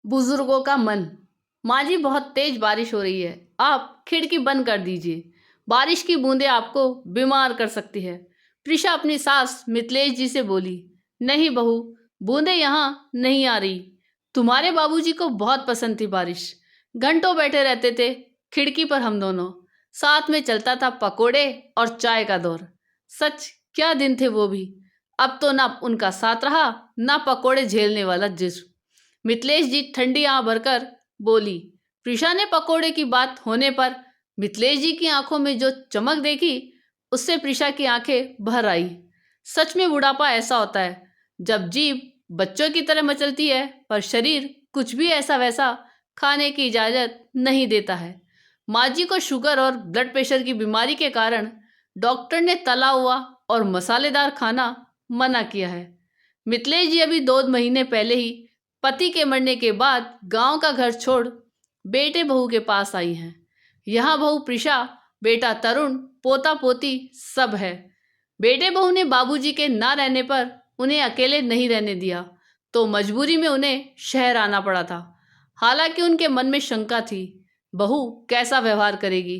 बुजुर्गों का मन। माँ जी, बहुत तेज बारिश हो रही है, आप खिड़की बंद कर दीजिए। बारिश की बूंदें आपको बीमार कर सकती है। प्रिशा अपनी सास मिथिलेश जी से बोली, नहीं बहू, बूंदें यहाँ नहीं आ रही। तुम्हारे बाबूजी को बहुत पसंद थी बारिश। घंटों बैठे रहते थे खिड़की पर हम दोनों। साथ में चलता था पकोड़े और चाय का दौर। सच क्या दिन थे वो भी। अब तो ना उनका साथ रहा, ना पकोड़े झेलने वाला जिस्म। मिथिलेश जी ठंडी आंख भरकर बोली। प्रिशा ने पकोड़े की बात होने पर मिथिलेश जी की आंखों में जो चमक देखी, उससे प्रिशा की आंखें भर आई। सच में बुढ़ापा ऐसा होता है, जब जीभ बच्चों की तरह मचलती है पर शरीर कुछ भी ऐसा वैसा खाने की इजाजत नहीं देता है। माँ जी को शुगर और ब्लड प्रेशर की बीमारी के कारण डॉक्टर ने तला हुआ और मसालेदार खाना मना किया है। मिथिलेश जी अभी 2 महीने पहले ही पति के मरने के बाद गांव का घर छोड़ बेटे बहू के पास आई हैं। यहाँ बहू प्रिशा, बेटा तरुण, पोता पोती सब है। बेटे बहू ने बाबूजी के ना रहने पर उन्हें अकेले नहीं रहने दिया, तो मजबूरी में उन्हें शहर आना पड़ा था। हालांकि उनके मन में शंका थी, बहू कैसा व्यवहार करेगी,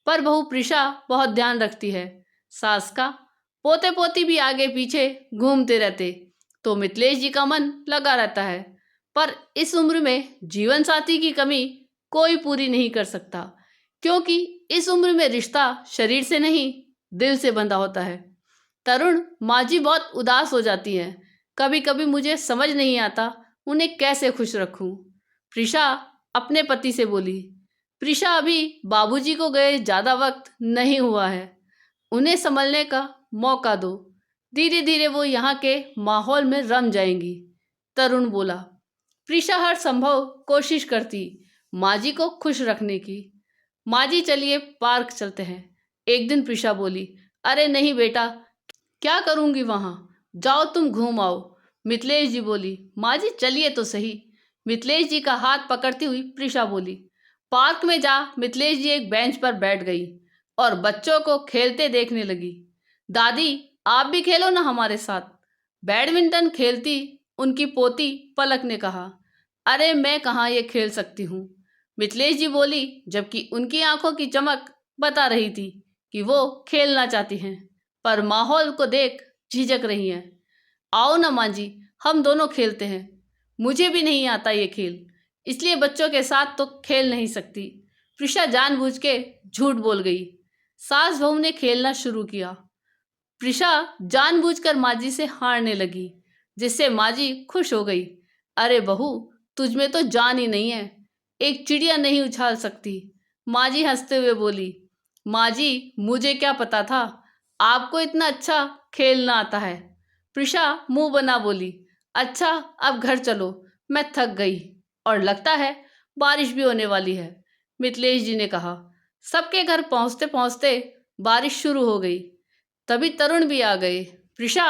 पर बहू प्रिशा बहुत ध्यान रखती है सास का। पोते पोती भी आगे पीछे घूमते रहते, तो मिथिलेश जी का मन लगा रहता है। पर इस उम्र में जीवन साथी की कमी कोई पूरी नहीं कर सकता, क्योंकि इस उम्र में रिश्ता शरीर से नहीं, दिल से बंधा होता है। तरुण, माँ जी बहुत उदास हो जाती हैं। कभी कभी मुझे समझ नहीं आता उन्हें कैसे खुश रखूं। प्रिशा अपने पति से बोली। प्रिशा, अभी बाबूजी को गए ज़्यादा वक्त नहीं हुआ है, उन्हें संभलने का मौका दो। धीरे धीरे वो यहाँ के माहौल में रम जाएंगी। तरुण बोला। प्रिशा हर संभव कोशिश करती माँ जी को खुश रखने की। माँ जी, चलिए पार्क चलते हैं। एक दिन प्रिशा बोली। अरे नहीं बेटा, क्या करूँगी वहाँ, जाओ तुम घूम आओ। मिथिलेश जी बोली। माँ जी चलिए तो सही। मिथिलेश जी का हाथ पकड़ती हुई प्रिशा बोली। पार्क में जा मिथिलेश जी एक बेंच पर बैठ गई और बच्चों को खेलते देखने लगी। दादी, आप भी खेलो ना हमारे साथ। बैडमिंटन खेलती उनकी पोती पलक ने कहा। अरे मैं कहाँ ये खेल सकती हूँ, मिथिलेश जी बोली, जबकि उनकी आंखों की चमक बता रही थी कि वो खेलना चाहती हैं, पर माहौल को देख झिझक रही हैं। आओ ना माँ जी, हम दोनों खेलते हैं। मुझे भी नहीं आता ये खेल, इसलिए बच्चों के साथ तो खेल नहीं सकती। प्रिशा जानबूझ के झूठ बोल गई। सास बहू ने खेलना शुरू किया। प्रिशा जानबूझकर माँ जी से हारने लगी, जिससे माँ जी खुश हो गई। अरे बहू, तुझमें तो जान ही नहीं है, एक चिड़िया नहीं उछाल सकती। माँ जी हंसते हुए बोली। माँ जी, मुझे क्या पता था आपको इतना अच्छा खेलना आता है। प्रिशा मुंह बना बोली। अच्छा, अब घर चलो, मैं थक गई और लगता है बारिश भी होने वाली है, मिथिलेश जी ने कहा। सबके घर पहुंचते पहुंचते बारिश शुरू हो गई। तभी तरुण भी आ गए। प्रिशा,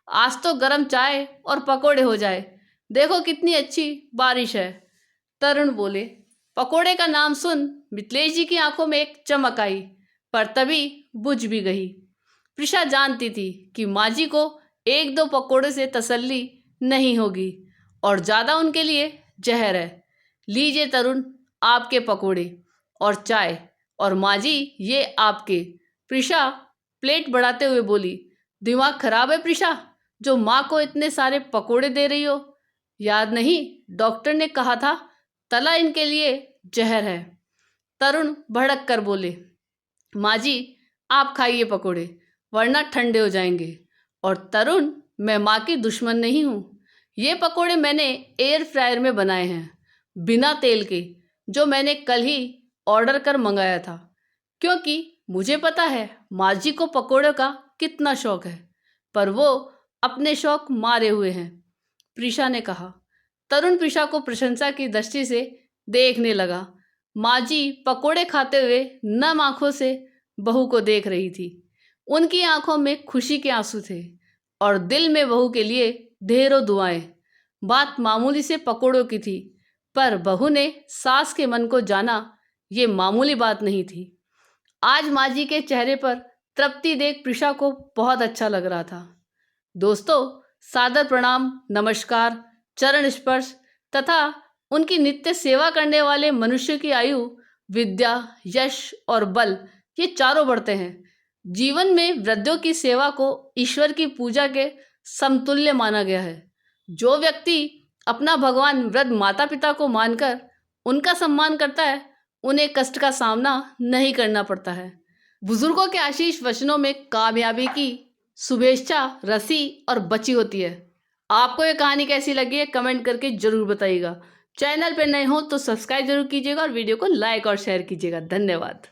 आज तो गरम चाय और पकोड़े हो जाए, देखो कितनी अच्छी बारिश है। तरुण बोले। पकोड़े का नाम सुन मिथिलेश जी की आंखों में एक चमक आई, पर तभी बुझ भी गई। प्रिशा जानती थी कि माँ जी को एक दो पकोड़े से तसल्ली नहीं होगी, और ज़्यादा उनके लिए जहर है। लीजिए तरुण, आपके पकोड़े और चाय, और माँ जी ये आपके। प्रिशा प्लेट बढ़ाते हुए बोली। दिमाग खराब है प्रिशा, जो माँ को इतने सारे पकोड़े दे रही हो। याद नहीं, डॉक्टर ने कहा था तला इनके लिए जहर है। तरुण भड़क कर बोले। माँ जी, आप खाइए पकोड़े, वरना ठंडे हो जाएंगे। और तरुण, मैं माँ की दुश्मन नहीं हूँ। ये पकोड़े मैंने एयर फ्रायर में बनाए हैं, बिना तेल के, जो मैंने कल ही ऑर्डर कर मंगाया था, क्योंकि मुझे पता है माँ जी को पकोड़ों का कितना शौक है, पर वो अपने शौक मारे हुए हैं, प्रिशा ने कहा। तरुण प्रिशा को प्रशंसा की दृष्टि से देखने लगा। माँ जी पकोड़े खाते हुए नम आंखों से बहू को देख रही थी। उनकी आंखों में खुशी के आंसू थे और दिल में बहू के लिए ढेरों दुआएं। बात मामूली से पकोड़ों की थी, पर बहू ने सास के मन को जाना ये मामूली बात नहीं थी। आज माँ जी के चेहरे पर तृप्ति देख प्रिशा को बहुत अच्छा लग रहा था। दोस्तों, सादर प्रणाम, नमस्कार, चरण स्पर्श तथा उनकी नित्य सेवा करने वाले मनुष्य की आयु, विद्या, यश और बल ये चारों बढ़ते हैं। जीवन में वृद्धों की सेवा को ईश्वर की पूजा के समतुल्य माना गया है। जो व्यक्ति अपना भगवान वृद्ध माता पिता को मानकर उनका सम्मान करता है, उन्हें कष्ट का सामना नहीं करना पड़ता है। बुजुर्गों के आशीष वचनों में कामयाबी की शुभेच्छा रसी और बची होती है। आपको ये कहानी कैसी लगी है कमेंट करके जरूर बताइएगा। चैनल पर नए हो तो सब्सक्राइब जरूर कीजिएगा और वीडियो को लाइक और शेयर कीजिएगा। धन्यवाद।